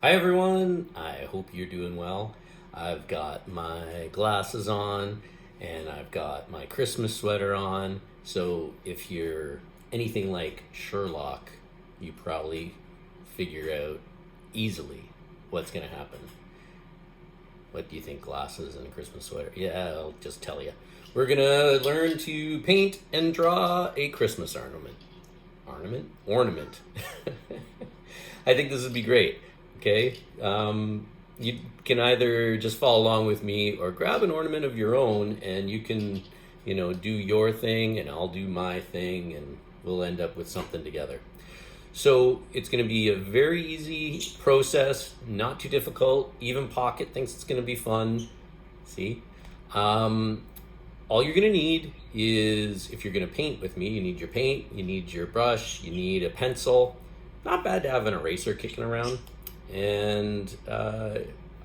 Hi everyone, I hope you're doing well. I've got my glasses on and I've got my Christmas sweater on. So if you're anything like Sherlock, you probably figure out easily what's going to happen. What do you think, glasses and a Christmas sweater? Yeah, I'll just tell you. We're going to learn to paint and draw a Christmas ornament. Ornament. I think this would be great. Okay. You can either just follow along with me or grab an ornament of your own, and you can, do your thing and I'll do my thing, and we'll end up with something together. So it's going to be a very easy process, not too difficult. Even Pocket thinks it's going to be fun. See? All you're going to need is, if you're going to paint with me, you need your paint, you need your brush, you need a pencil. Not bad to have an eraser kicking around. And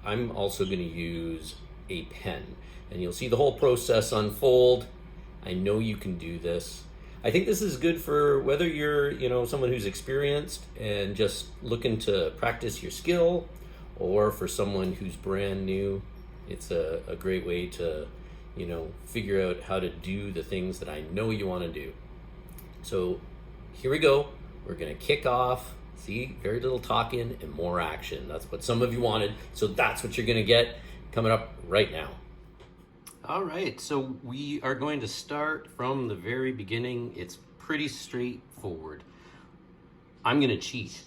I'm also going to use a pen. And you'll see the whole process unfold. I know you can do this. I think this is good for whether you're, someone who's experienced and just looking to practice your skill, or for someone who's brand new. It's a great way to, figure out how to do the things that I know you want to do. So here we go. We're going to kick off. See, very little talking and more action. That's what some of you wanted. So that's what you're going to get coming up right now. All right, so we are going to start from the very beginning. It's pretty straightforward. I'm going to cheat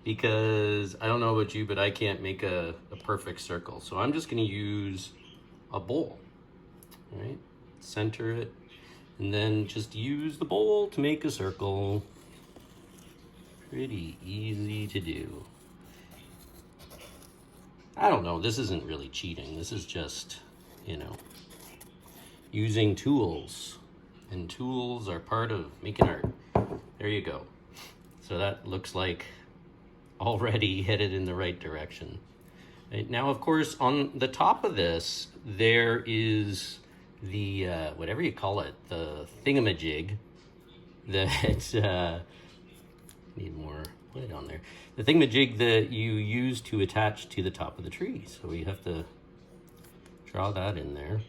because I don't know about you, but I can't make a perfect circle. So I'm just going to use a bowl, all right? Center it, and then just use the bowl to make a circle. Pretty easy to do. I don't know, this isn't really cheating. This is just, using tools. And tools are part of making art. There you go. So that looks like already headed in the right direction. Right, now, of course, on the top of this, there is the, whatever you call it, the thingamajig that, need more wood on there. The thingamajig that you use to attach to the top of the tree. So we have to draw that in there.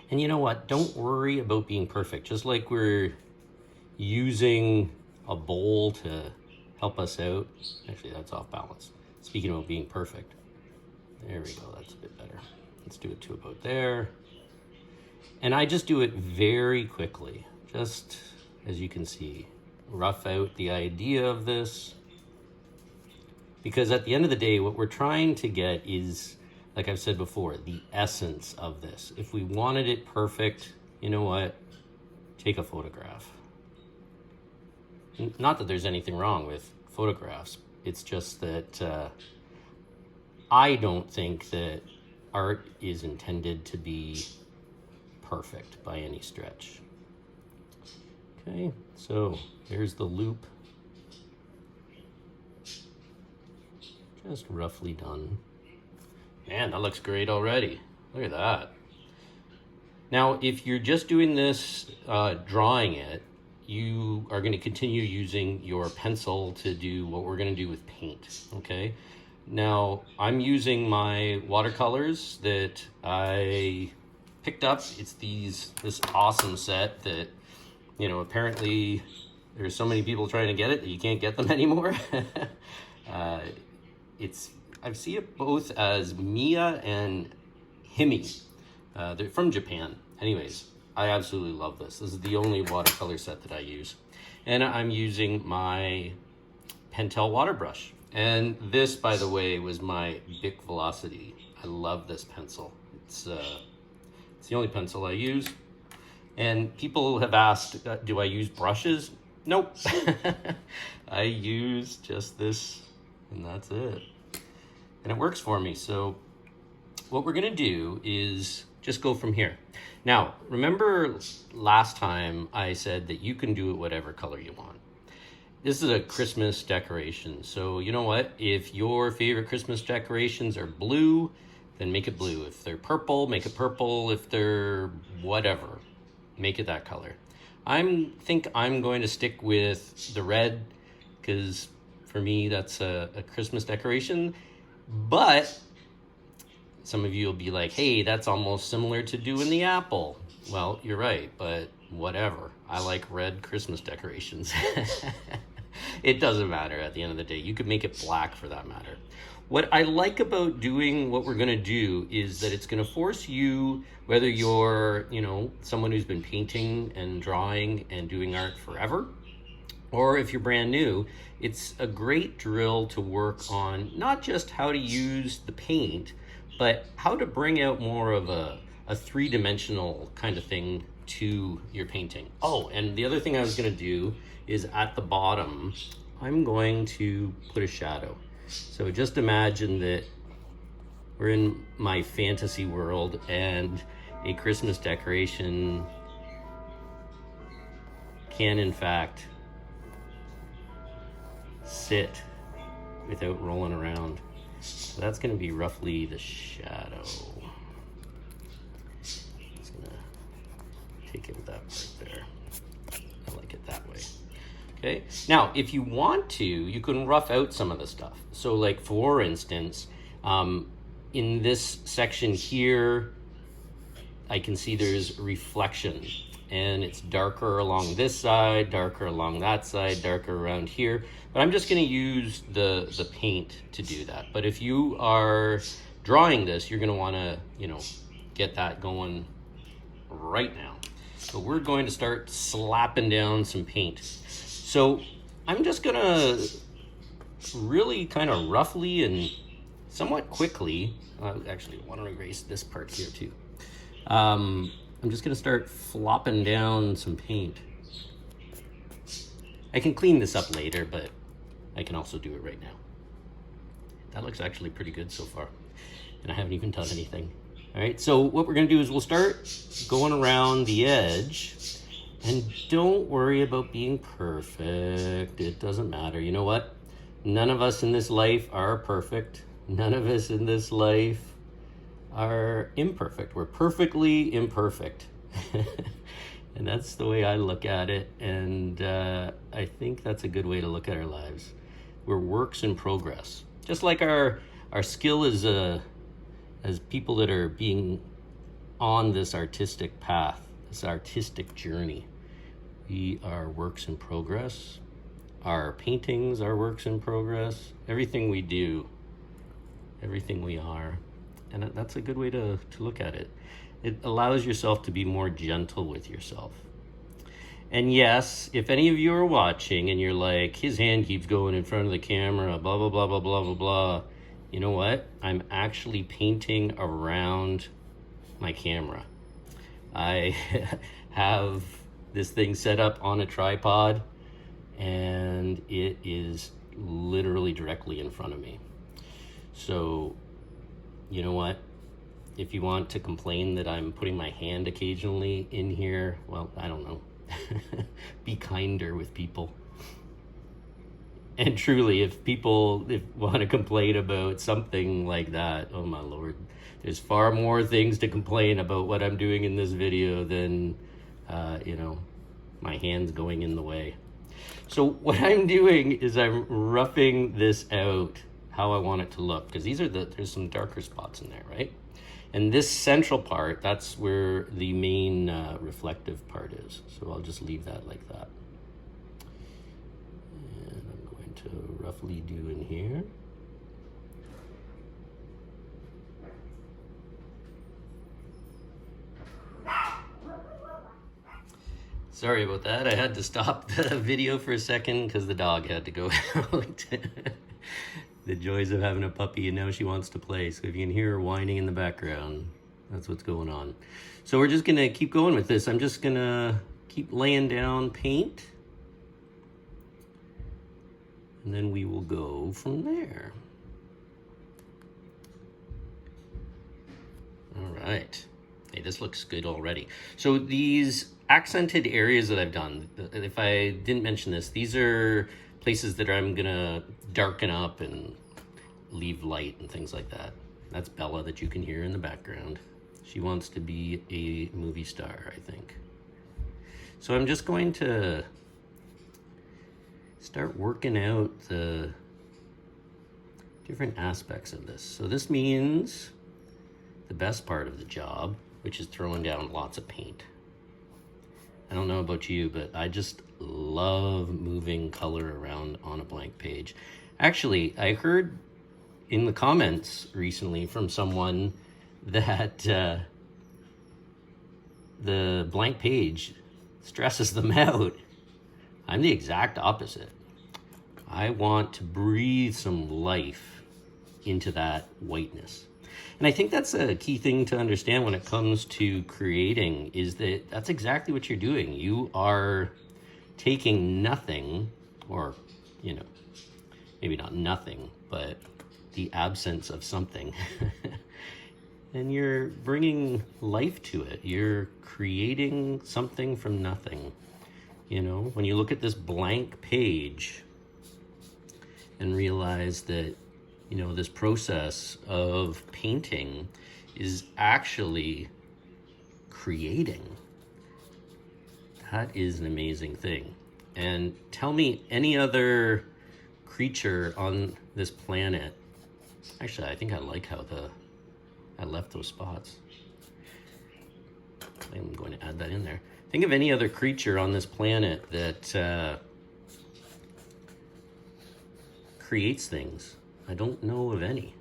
And you know what? Don't worry about being perfect. Just like we're using a bowl to help us out. Actually, that's off balance. Speaking about being perfect. There we go. That's a bit better. Let's do it to about there. And I just do it very quickly. Just as you can see. Rough out the idea of this, because at the end of the day, what we're trying to get is, like I've said before, the essence of this. If we wanted it perfect, you know what? Take a photograph. Not that there's anything wrong with photographs. It's just that I don't think that art is intended to be perfect by any stretch. Okay, so here's the loop. Just roughly done. Man, that looks great already. Look at that. Now, if you're just doing this, drawing it, you are going to continue using your pencil to do what we're going to do with paint, okay? Now, I'm using my watercolors that I picked up. It's this awesome set that, apparently there's so many people trying to get it that you can't get them anymore. I see it both as Mia and Himi. They're from Japan. Anyways, I absolutely love this. This is the only watercolor set that I use. And I'm using my Pentel water brush. And this, by the way, was my Bic Velocity. I love this pencil. It's the only pencil I use. And people have asked, do I use brushes? Nope. I use just this, and that's it. And it works for me. So what we're going to do is just go from here. Now, remember last time I said that you can do it whatever color you want. This is a Christmas decoration. So you know what? If your favorite Christmas decorations are blue, then make it blue. If they're purple, make it purple. If they're whatever, make it that color. I think I'm going to stick with the red because For me, that's a Christmas decoration. But some of you will be like, hey, that's almost similar to doing the apple. Well, you're right, but whatever. I like red Christmas decorations. It doesn't matter at the end of the day. You could make it black for that matter. What I like about doing what we're gonna do is that it's gonna force you, whether you're, someone who's been painting and drawing and doing art forever, or if you're brand new, it's a great drill to work on not just how to use the paint, but how to bring out more of a three-dimensional kind of thing to your painting. Oh, and the other thing I was gonna do is at the bottom, I'm going to put a shadow. So just imagine that we're in my fantasy world and a Christmas decoration can in fact sit without rolling around. So that's going to be roughly the shadow. Just going to take it with that part there. I like it that way. Okay. Now, if you want to, you can rough out some of the stuff. So like, for instance, in this section here, I can see there's reflection, and it's darker along this side, darker along that side, darker around here. But I'm just going to use the paint to do that. But if you are drawing this, you're going to want to, get that going right now. So we're going to start slapping down some paint. So I'm just going to really kind of roughly and somewhat quickly, actually I want to erase this part here too. I'm just going to start flopping down some paint. I can clean this up later, but I can also do it right now. That looks actually pretty good so far, and I haven't even done anything. All right, so what we're going to do is we'll start going around the edge, and don't worry about being perfect. It doesn't matter. You know what? None of us in this life are perfect. None of us in this life are imperfect. We're perfectly imperfect. And that's the way I look at it. And I think that's a good way to look at our lives. We're works in progress. Just like our skill as people that are being on this artistic path, this artistic journey. We are works in progress. Our paintings are works in progress. Everything we do, everything we are. And that's a good way to look at it. It allows yourself to be more gentle with yourself. And yes, if any of you are watching and you're like, his hand keeps going in front of the camera, blah, blah, blah, blah, blah, blah, blah. You know what? I'm actually painting around my camera. I have this thing set up on a tripod, and it is literally directly in front of me. So, you know what? If you want to complain that I'm putting my hand occasionally in here, well, I don't know. Be kinder with people. And truly, if people want to complain about something like that, oh my Lord, there's far more things to complain about what I'm doing in this video than, my hands going in the way. So what I'm doing is I'm roughing this out how I want it to look, because there's some darker spots in there, right? And this central part, that's where the main reflective part is. So I'll just leave that like that. And I'm going to roughly do in here. Sorry about that. I had to stop the video for a second because the dog had to go out. The joys of having a puppy, and now she wants to play. So if you can hear her whining in the background, that's what's going on. So we're just gonna keep going with this. I'm just gonna keep laying down paint, and then we will go from there. All right. Hey, this looks good already. So these accented areas that I've done, if I didn't mention this, these are places that I'm gonna darken up and leave light and things like that. That's Bella that you can hear in the background. She wants to be a movie star, I think. So I'm just going to start working out the different aspects of this. So this means the best part of the job, which is throwing down lots of paint. I don't know about you, but I just love moving color around on a blank page. Actually, I heard in the comments recently from someone that the blank page stresses them out. I'm the exact opposite. I want to breathe some life into that whiteness. And I think that's a key thing to understand when it comes to creating, is that that's exactly what you're doing. You are taking nothing, or, you know, maybe not nothing, but the absence of something, and you're bringing life to it. You're creating something from nothing. You know, when you look at this blank page and realize that, you know, this process of painting is actually creating, that is an amazing thing. And tell me any other creature on this planet. Actually, I think I like how I left those spots. I'm going to add that in there. Think of any other creature on this planet that creates things. I don't know of any.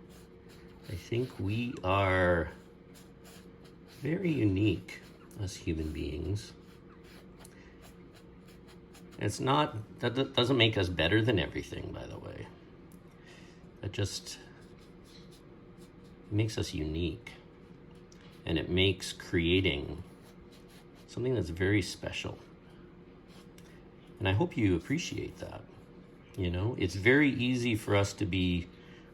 I think we are very unique as human beings. It's not, that doesn't make us better than everything, by the way. That just makes us unique. And it makes creating something that's very special. And I hope you appreciate that. You know, it's very easy for us to be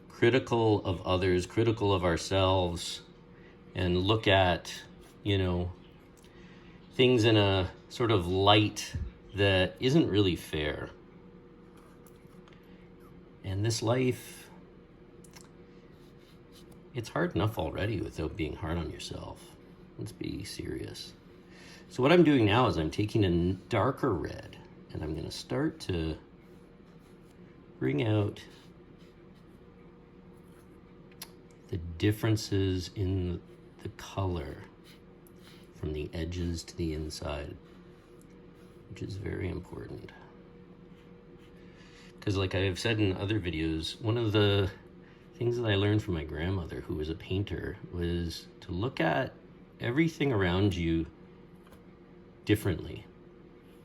critical of others, critical of ourselves, and look at, you know, things in a sort of light that isn't really fair. And this life, it's hard enough already without being hard on yourself. Let's be serious. So what I'm doing now is I'm taking a darker red, and I'm going to start to bring out the differences in the color from the edges to the inside, which is very important. Because like I've said in other videos, one of the things that I learned from my grandmother, who was a painter, was to look at everything around you differently,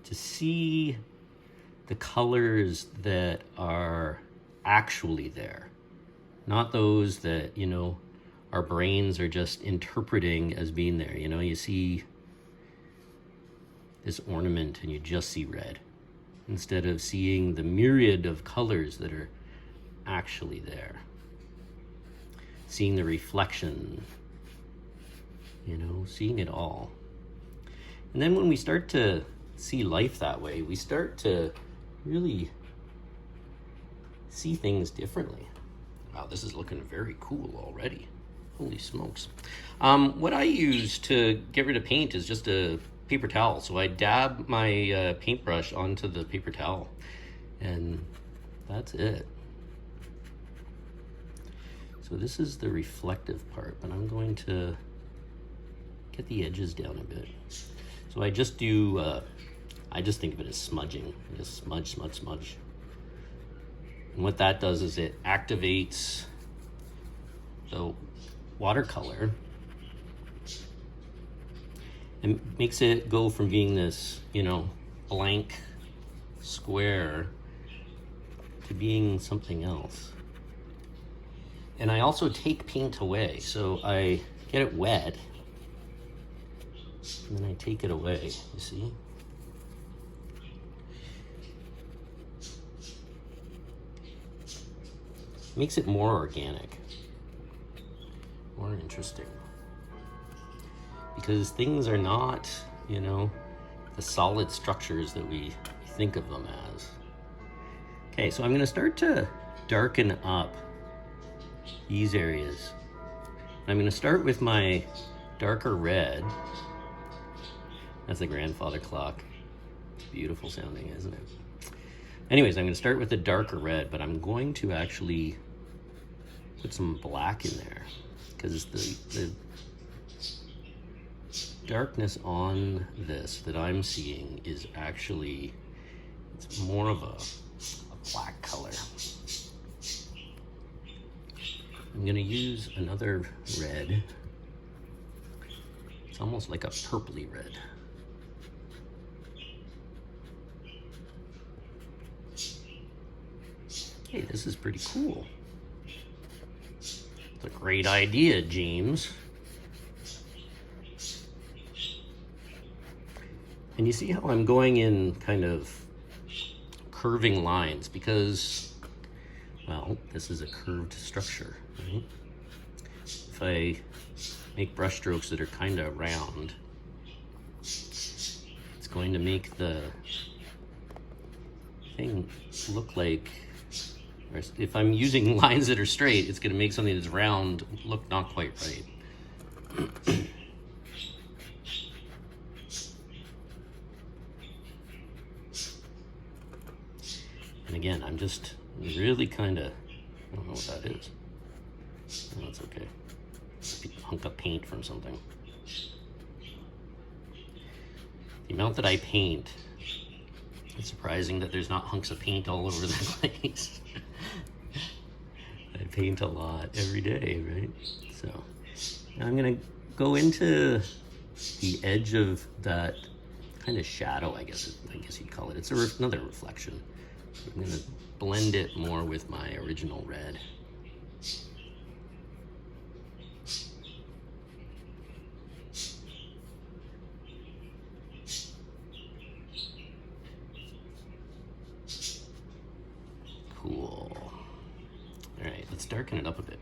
to see the colors that are actually there, not those that, you know, our brains are just interpreting as being there. You know, you see this ornament and you just see red, instead of seeing the myriad of colors that are actually there. Seeing the reflection, you know, seeing it all. And then when we start to see life that way, we start to really see things differently. Wow, this is looking very cool already. Holy smokes. What I use to get rid of paint is just a paper towel. So I dab my paintbrush onto the paper towel, and that's it. So this is the reflective part, but I'm going to get the edges down a bit. So I just do, I just think of it as smudging. I just smudge, smudge, smudge. And what that does is it activates the watercolor and makes it go from being this, you know, blank square to being something else. And I also take paint away. So I get it wet, and then I take it away, you see? Makes it more organic, more interesting. Because things are not, you know, the solid structures that we think of them as. Okay, so I'm gonna start to darken up these areas. I'm gonna start with my darker red. That's a grandfather clock. It's beautiful sounding, isn't it? Anyways, I'm gonna start with the darker red, but I'm going to actually put some black in there, because the darkness on this that I'm seeing is actually, it's more of a black color. I'm gonna use another red. It's almost like a purpley red. Hey, this is pretty cool. It's a great idea, James. And you see how I'm going in kind of curving lines because, well, this is a curved structure, right? If I make brush strokes that are kind of round, it's going to make the thing look like, or if I'm using lines that are straight, it's going to make something that's round look not quite right. And again, I'm just really kind of, I don't know what that is. No, that's okay. A hunk of paint from something. The amount that I paint, it's surprising that there's not hunks of paint all over the place. I paint a lot every day, right? So now I'm gonna go into the edge of that kind of shadow, I guess you'd call it. It's another reflection. I'm gonna blend it more with my original red. Cool. All right, let's darken it up a bit.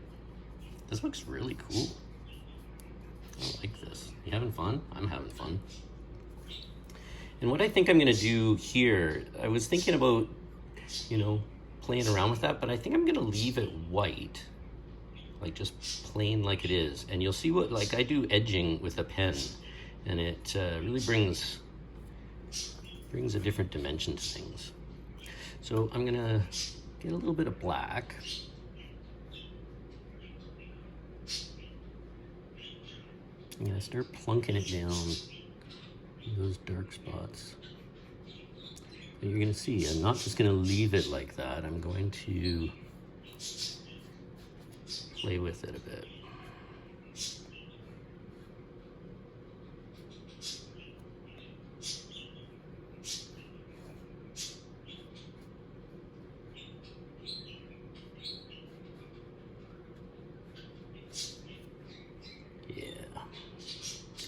This looks really cool. I like this. You having fun? I'm having fun. And what I think I'm gonna do here, I was thinking about, you know, playing around with that, but I think I'm gonna leave it white, like just plain like it is. And you'll see what, like I do edging with a pen, and it really brings a different dimension to things. So I'm gonna get a little bit of black. I'm gonna start plunking it down in those dark spots. But you're gonna see, I'm not just gonna leave it like that. I'm going to play with it a bit.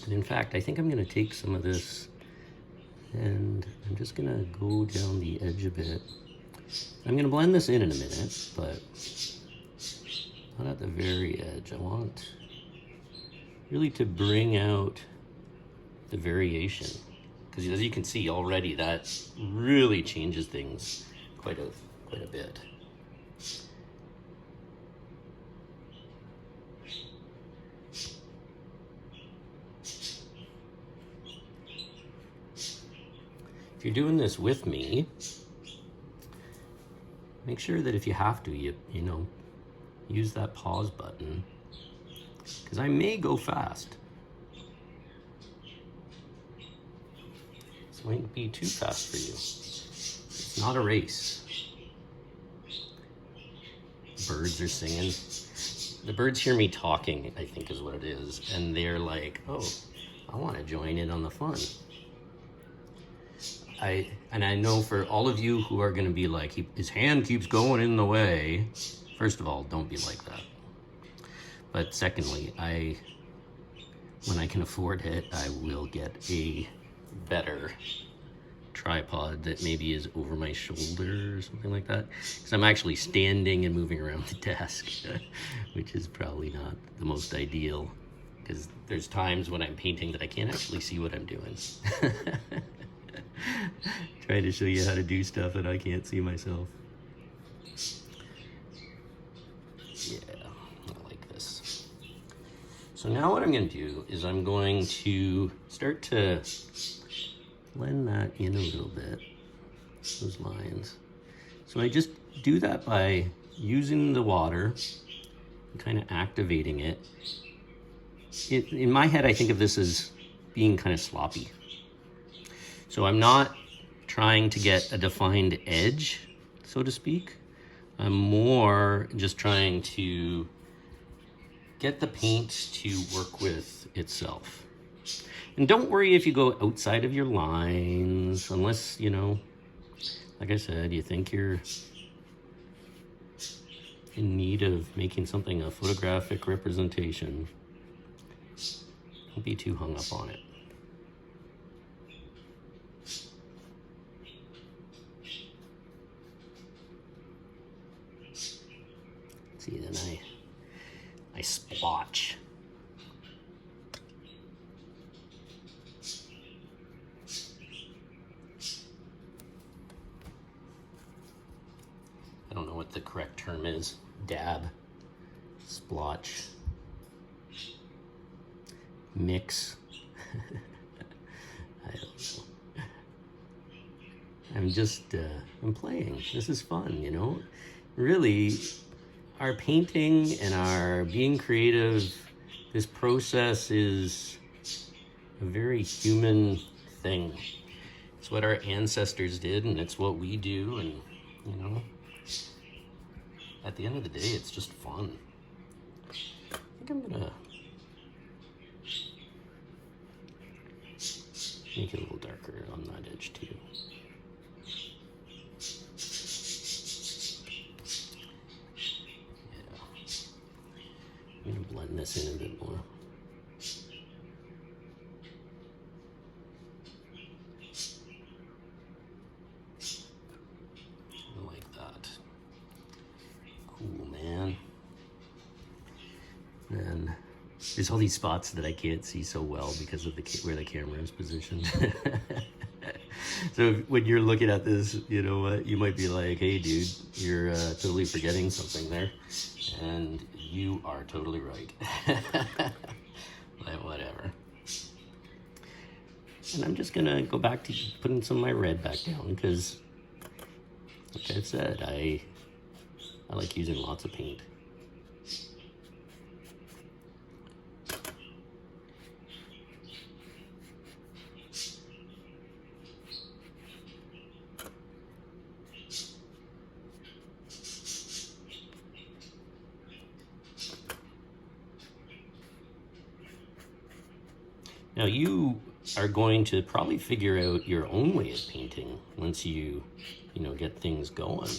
And in fact, I think I'm going to take some of this and I'm just going to go down the edge a bit. I'm going to blend this in a minute, but not at the very edge. I want really to bring out the variation, because as you can see already, that really changes things quite a bit. If you're doing this with me, make sure that if you have to, you know, use that pause button, because I may go fast. This might be too fast for you. It's not a race. Birds are singing. The birds hear me talking, I think is what it is, and they're like, oh, I want to join in on the fun. I know for all of you who are going to be like, his hand keeps going in the way. First of all, don't be like that. But secondly, when I can afford it, I will get a better tripod that maybe is over my shoulder or something like that. Because I'm actually standing and moving around the desk, which is probably not the most ideal. Because there's times when I'm painting that I can't actually see what I'm doing. Trying to show you how to do stuff that I can't see myself. Yeah, I like this. So now what I'm going to do is I'm going to start to blend that in a little bit, those lines. So I just do that by using the water, kind of activating it. In my head, I think of this as being kind of sloppy. So I'm not trying to get a defined edge, so to speak. I'm more just trying to get the paint to work with itself. And don't worry if you go outside of your lines, unless, you know, like I said, you think you're in need of making something a photographic representation. Don't be too hung up on it. See, then I splotch. I don't know what the correct term is. Dab, splotch, mix. I don't know. I'm playing. This is fun, you know? Really, our painting and our being creative, this process is a very human thing. It's what our ancestors did, and it's what we do, and, you know, at the end of the day, it's just fun. I think I'm gonna make it a little darker on that edge too. Yeah. I'm gonna blend this in a bit more. I like that. Cool, man. And there's all these spots that I can't see so well because of where the camera is positioned. So when you're looking at this, you know what, you might be like, hey dude, you're totally forgetting something there. And you are totally right. But whatever. And I'm just gonna go back to putting some of my red back down because, like I said, I like using lots of paint. Now you are going to probably figure out your own way of painting once you know, get things going.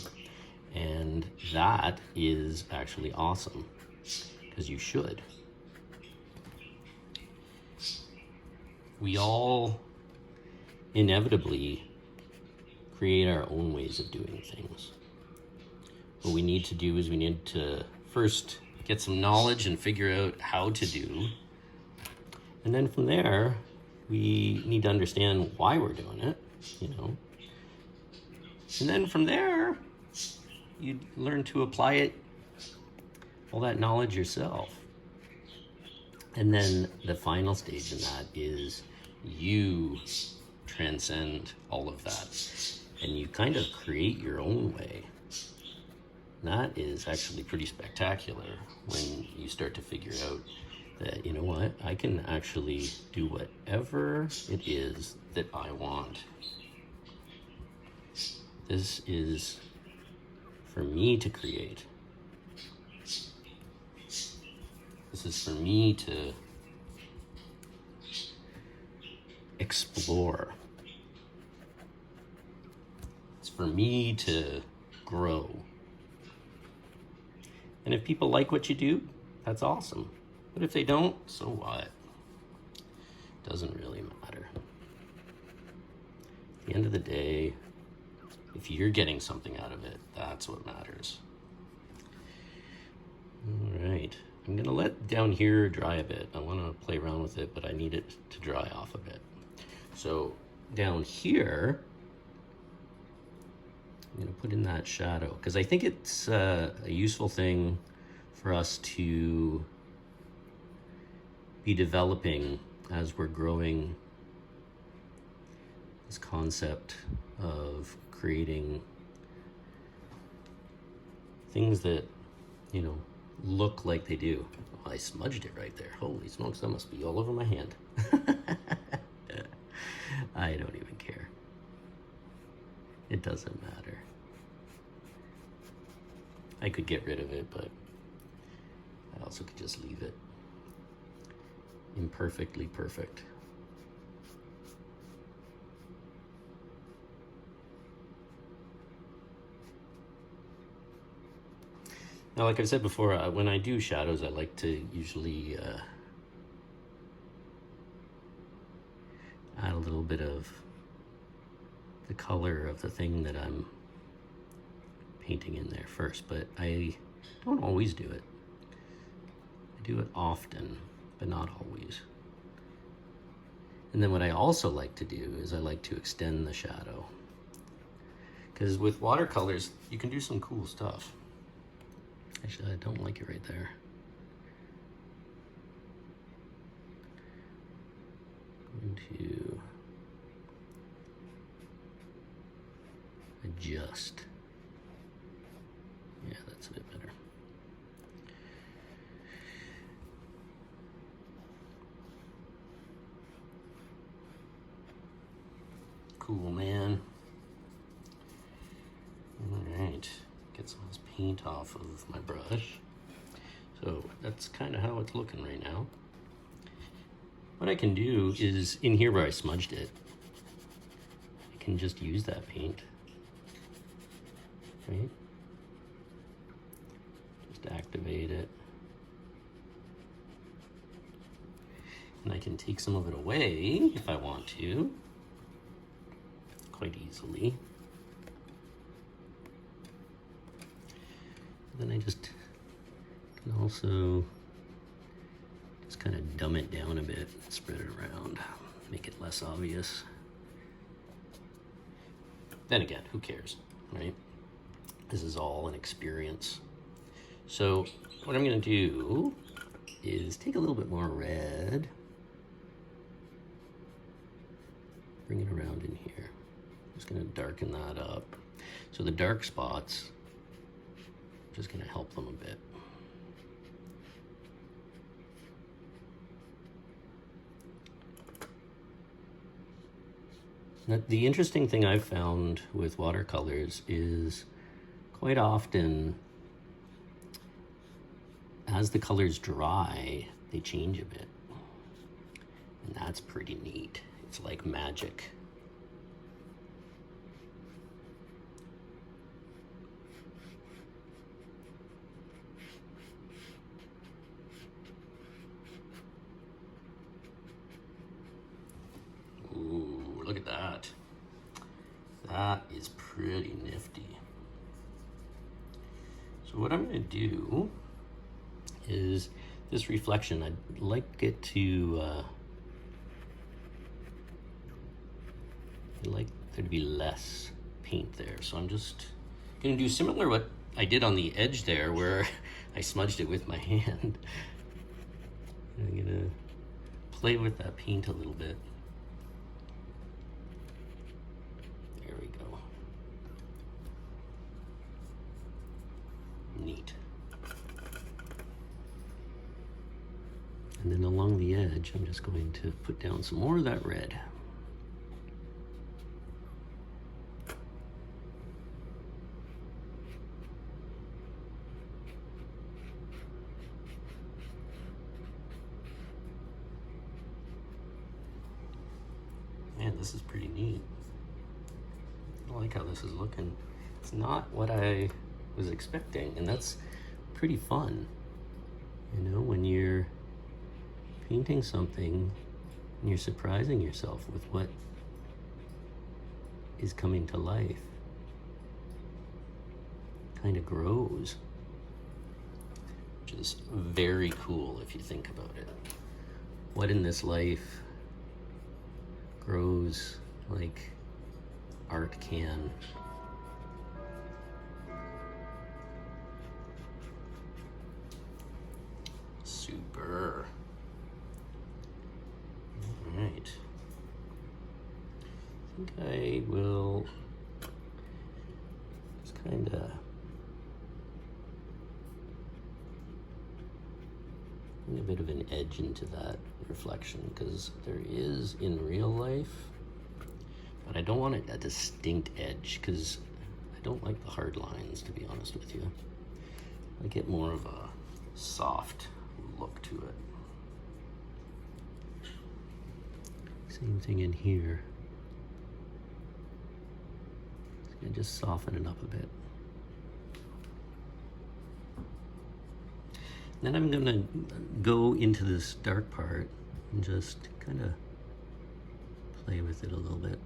And that is actually awesome, because you should. We all inevitably create our own ways of doing things. What we need to do is we need to first get some knowledge and figure out how to do. And then from there, we need to understand why we're doing it, you know. And then from there, you learn to apply it, all that knowledge yourself. And then the final stage in that is you transcend all of that and you kind of create your own way. That is actually pretty spectacular when you start to figure out that, you know what, I can actually do whatever it is that I want. This is for me to create. This is for me to explore. It's for me to grow. And if people like what you do, that's awesome. But if they don't, so what? Doesn't really matter. At the end of the day, if you're getting something out of it, that's what matters. All right. I'm gonna let down here dry a bit. I wanna play around with it, but I need it to dry off a bit. So down here, I'm gonna put in that shadow because I think it's a useful thing for us to be developing as we're growing this concept of creating things that, you know, look like they do. Oh, I smudged it right there. Holy smokes, that must be all over my hand. I don't even care. It doesn't matter. I could get rid of it, but I also could just leave it. Imperfectly perfect. Now, like I said before, when I do shadows, I like to usually add a little bit of the color of the thing that I'm painting in there first, but I don't always do it. I do it often, but not always. And then what I also like to do is I like to extend the shadow. Because with watercolors, you can do some cool stuff. Actually, I don't like it right there. I'm going to adjust. Yeah, that's a bit better. Cool, man. All right, get some of this paint off of my brush. So that's kind of how it's looking right now. What I can do is, in here where I smudged it, I can just use that paint, right? Just activate it. And I can take some of it away if I want to, quite easily. Then I just can also just kind of dumb it down a bit, spread it around, make it less obvious. Then again, who cares, right? This is all an experience. So what I'm gonna do is take a little bit more red, bring it around in here. Just gonna darken that up. So the dark spots, just gonna help them a bit. Now, the interesting thing I've found with watercolors is quite often as the colors dry, they change a bit. And that's pretty neat. It's like magic. Ooh, look at that. That is pretty nifty. So what I'm going to do is this reflection, I'd like it to, I'd like there to be less paint there. So I'm just going to do similar what I did on the edge there where I smudged it with my hand. I'm going to play with that paint a little bit. There we go. Neat. And then along the edge, I'm just going to put down some more of that red. Man, this is pretty neat. I like how this is looking. It's not what I was expecting, and that's pretty fun. You know, when you're painting something and you're surprising yourself with what is coming to life, kind of grows, which is very cool if you think about it. What in this life grows like art can? Super. All right. I think I will just kind of bring a bit of an edge into that reflection, because there is in real life, but I don't want a distinct edge, because I don't like the hard lines, to be honest with you. I get more of a soft look to it. Same thing in here. And just soften it up a bit. Then I'm gonna go into this dark part and just kind of play with it a little bit.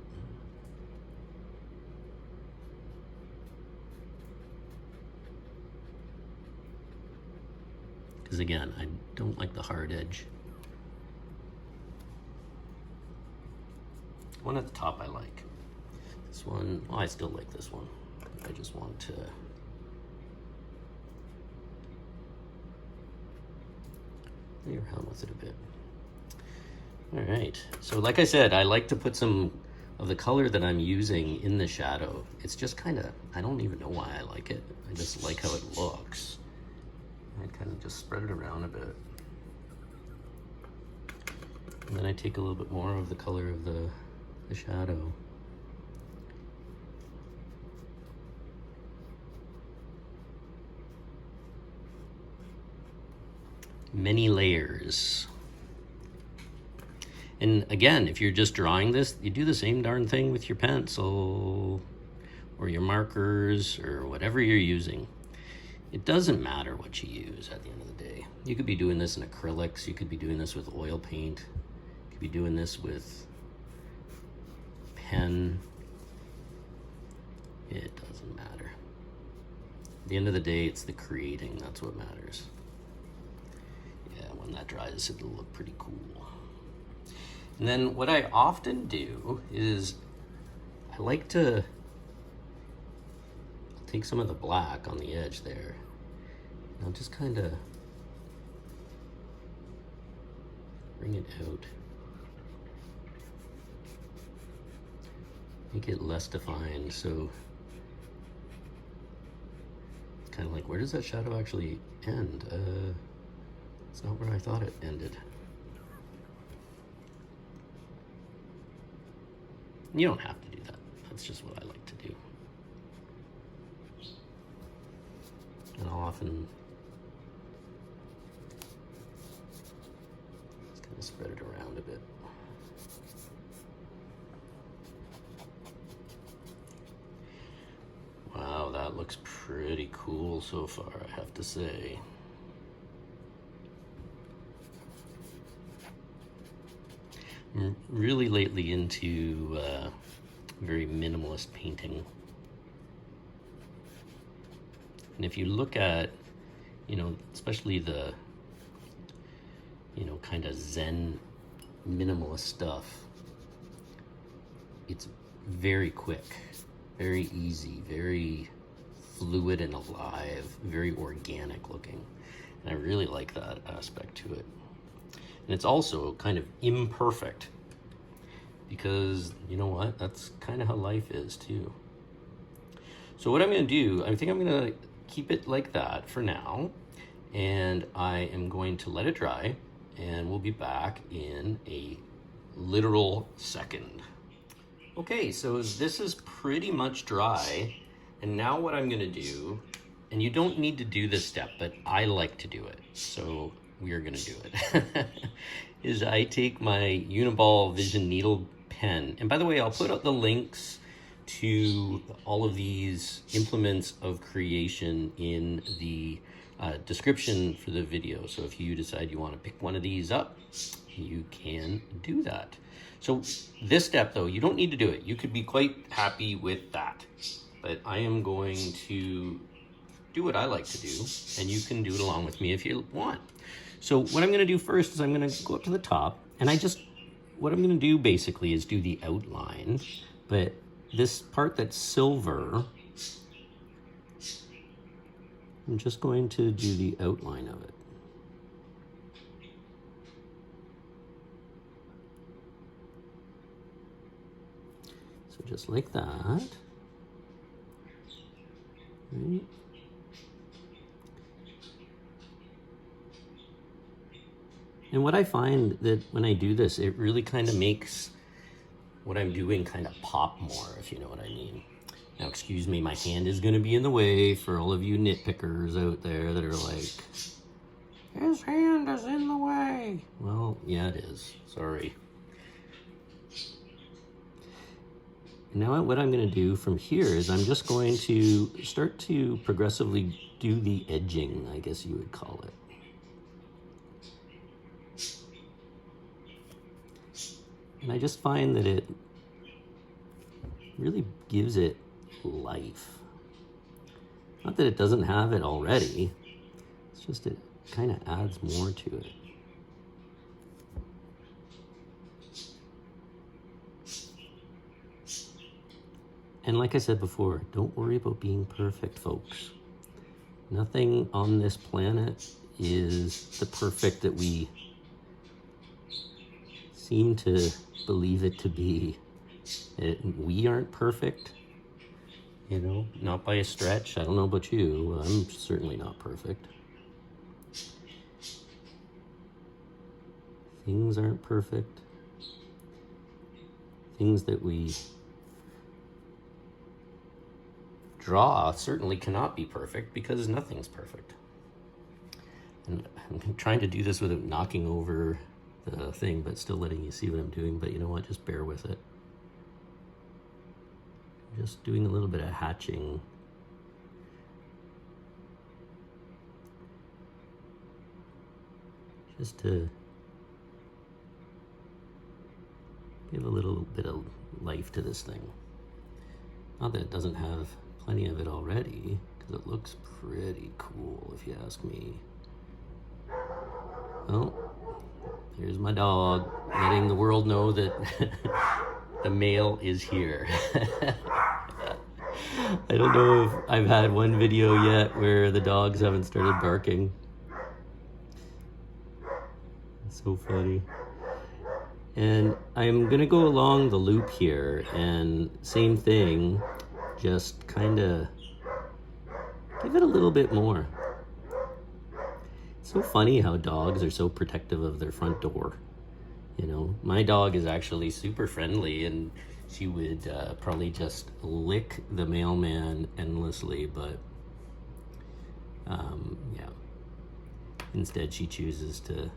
Because again, I don't like the hard edge. The one at the top I like. This one, well, I still like this one. I just want to play around with it a bit. All right, so like I said, I like to put some of the color that I'm using in the shadow. It's just kind of, I don't even know why I like it. I just like how it looks. I kind of just spread it around a bit. And then I take a little bit more of the color of the shadow. Many layers. And again, if you're just drawing this, you do the same darn thing with your pencil or your markers or whatever you're using. It doesn't matter what you use at the end of the day. You could be doing this in acrylics, you could be doing this with oil paint, you could be doing this with pen. It doesn't matter. At the end of the day, it's the creating, that's what matters. Yeah, when that dries, it'll look pretty cool. And then what I often do is I like to take some of the black on the edge there. And I'll just kind of bring it out. Make it less defined, so it's kind of like, where does that shadow actually end? It's not where I thought it ended. You don't have to do that. That's just what I like to do. And I'll often just kind of spread it around a bit. Wow, that looks pretty cool so far, I have to say. I'm really lately into very minimalist painting. And if you look at, you know, especially the, you know, kind of Zen minimalist stuff, it's very quick, very easy, very fluid and alive, very organic looking. And I really like that aspect to it. And it's also kind of imperfect, because you know what? That's kind of how life is too. So what I'm going to do, I think I'm going to keep it like that for now, and I am going to let it dry, and we'll be back in a literal second. Okay, so this is pretty much dry, and now what I'm going to do, and you don't need to do this step, but I like to do it, so we are going to do it, is I take my Uniball Vision Needle pen. And by the way, I'll put up the links to all of these implements of creation in the description for the video. So if you decide you want to pick one of these up, you can do that. So this step though, you don't need to do it. You could be quite happy with that. But I am going to do what I like to do, and you can do it along with me if you want. So what I'm going to do first is I'm going to go up to the top, and what I'm going to do basically is do the outline, but this part that's silver, I'm just going to do the outline of it. So just like that. Right. And what I find that when I do this, it really kind of makes what I'm doing kind of pop more, if you know what I mean. Now, excuse me, my hand is going to be in the way for all of you nitpickers out there that are like, his hand is in the way. Well, yeah, it is. Sorry. Now what I'm going to do from here is I'm just going to start to progressively do the edging, I guess you would call it. And I just find that it really gives it life. Not that it doesn't have it already, it's just it kind of adds more to it. And like I said before, don't worry about being perfect, folks. Nothing on this planet is the perfect that we seem to believe it to be. We aren't perfect, you know, not by a stretch. I don't know about you, I'm certainly not perfect. Things aren't perfect. Things that we draw certainly cannot be perfect because nothing's perfect. And I'm trying to do this without knocking over the thing, but still letting you see what I'm doing. But you know what, just bear with it. I'm just doing a little bit of hatching. Just to give a little bit of life to this thing. Not that it doesn't have plenty of it already, because it looks pretty cool if you ask me. Oh, here's my dog letting the world know that the mail is here. I don't know if I've had one video yet where the dogs haven't started barking. It's so funny. And I'm gonna go along the loop here, and same thing, just kind of give it a little bit more. It's so funny how dogs are so protective of their front door. You know, my dog is actually super friendly, and she would probably just lick the mailman endlessly, but yeah. Instead, she chooses to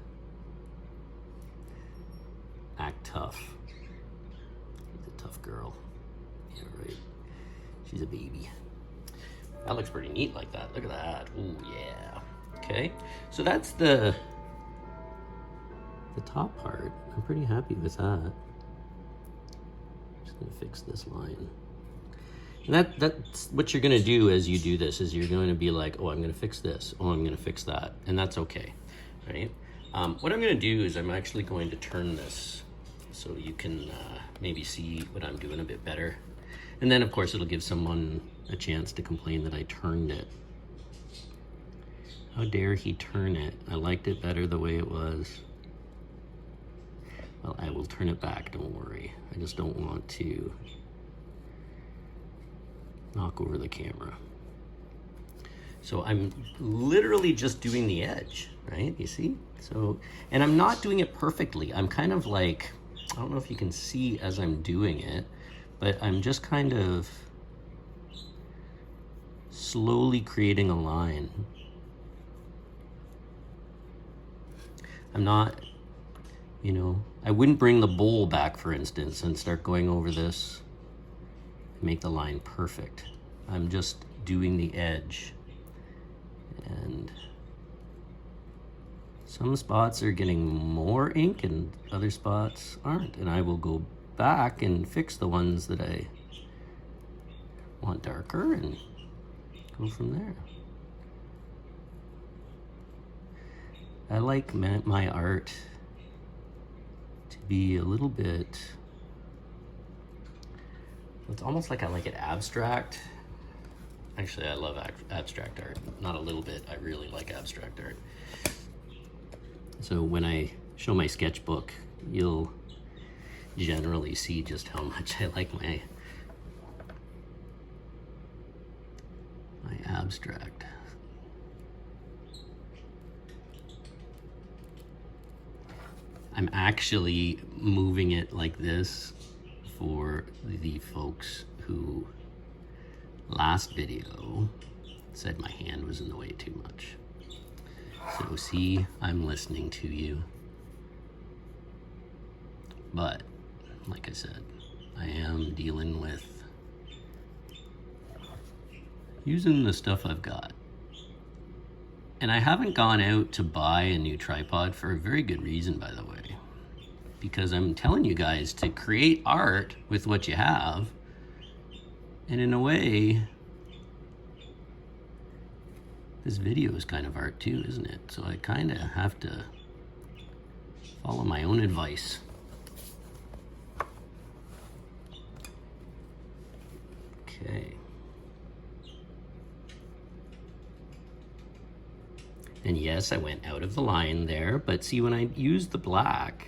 act tough. She's a tough girl. Yeah, right. She's a baby. That looks pretty neat like that. Look at that. Ooh, yeah. Okay, so that's the top part. I'm pretty happy with that. Just gonna fix this line. And that's what you're gonna do as you do this, is you're going to be like, oh, I'm gonna fix this. Oh, I'm gonna fix that. And that's okay, right? What I'm gonna do is I'm actually going to turn this so you can maybe see what I'm doing a bit better. And then of course it'll give someone a chance to complain that I turned it. How dare he turn it? I liked it better the way it was. Well, I will turn it back, don't worry. I just don't want to knock over the camera. So I'm literally just doing the edge, right? You see? So, and I'm not doing it perfectly. I'm kind of like, I don't know if you can see as I'm doing it, but I'm just kind of slowly creating a line. I'm not, you know, I wouldn't bring the bowl back, for instance, and start going over this and make the line perfect. I'm just doing the edge. And some spots are getting more ink and other spots aren't. And I will go back and fix the ones that I want darker and go from there. I like my art to be a little bit, it's almost like I like it abstract. Actually, I love abstract art. Not a little bit, I really like abstract art. So when I show my sketchbook, you'll generally see just how much I like my abstract. I'm actually moving it like this for the folks who last video said my hand was in the way too much. So see, I'm listening to you. But, like I said, I am dealing with using the stuff I've got. And I haven't gone out to buy a new tripod for a very good reason, by the way. Because I'm telling you guys to create art with what you have. And in a way, this video is kind of art too, isn't it? So I kind of have to follow my own advice. Okay. And yes, I went out of the line there, but see, when I use the black,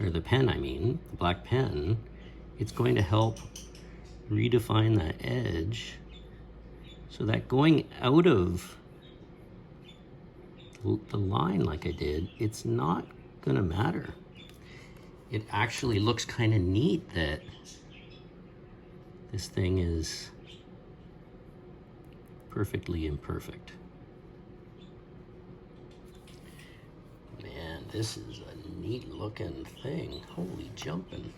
or the pen, I mean, the black pen, it's going to help redefine that edge so that going out of the line like I did, it's not gonna matter. It actually looks kind of neat that this thing is perfectly imperfect. Man, this is a neat looking thing. Holy jumping.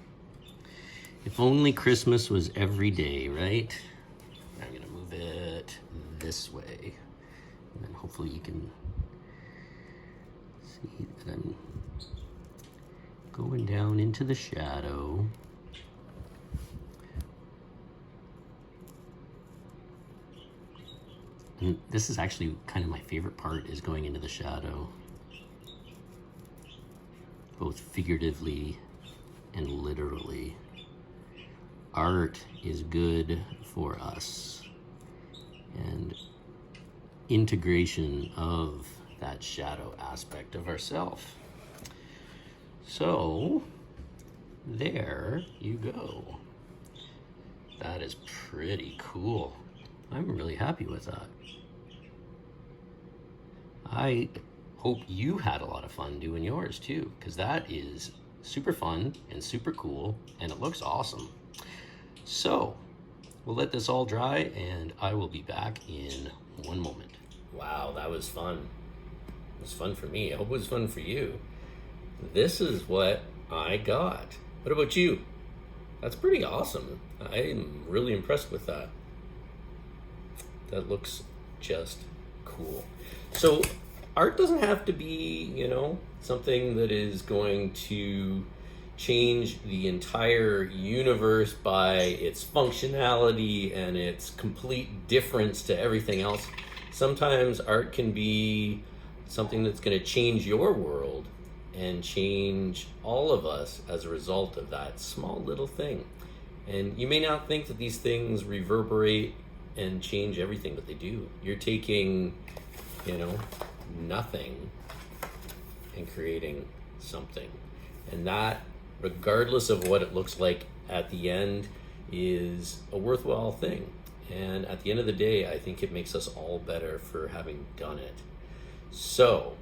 If only Christmas was every day, right? I'm gonna move it this way. And then hopefully you can see that I'm going down into the shadow. And this is actually kind of my favorite part, is going into the shadow, both figuratively and literally. Art is good for us, and integration of that shadow aspect of ourself. So there you go. That is pretty cool. I'm really happy with that. I hope you had a lot of fun doing yours too, because that is super fun and super cool, and it looks awesome. So we'll let this all dry, and I will be back in one moment. Wow, that was fun. It was fun for me. I hope it was fun for you. This is what I got. What about you? That's pretty awesome. I'm really impressed with that. That looks just cool. So art doesn't have to be, something that is going to change the entire universe by its functionality and its complete difference to everything else. Sometimes art can be something that's going to change your world and change all of us as a result of that small little thing. And you may not think that these things reverberate and change everything, but they do. You're taking, nothing and creating something. And that, regardless of what it looks like at the end, is a worthwhile thing. And at the end of the day, I think it makes us all better for having done it. So,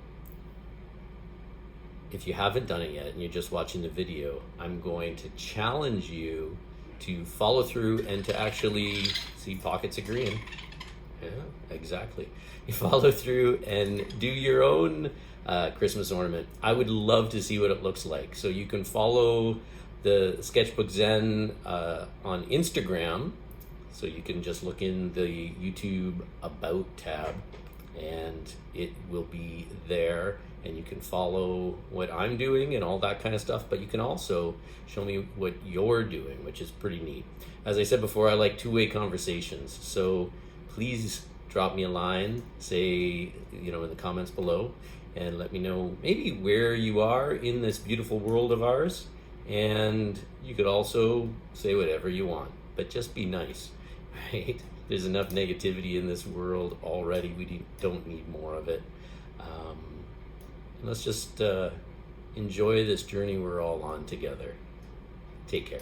if you haven't done it yet and you're just watching the video, I'm going to challenge you to follow through and to actually see pockets of green. Yeah, exactly. You follow through and do your own Christmas ornament. I would love to see what it looks like. So you can follow the Sketchbook Zen on Instagram. So you can just look in the YouTube About tab and it will be there, and you can follow what I'm doing and all that kind of stuff, but you can also show me what you're doing, which is pretty neat. As I said before, I like two-way conversations, so please drop me a line, say, in the comments below, and let me know maybe where you are in this beautiful world of ours. And you could also say whatever you want, but just be nice, right? There's enough negativity in this world already. We don't need more of it. Let's just enjoy this journey we're all on together. Take care.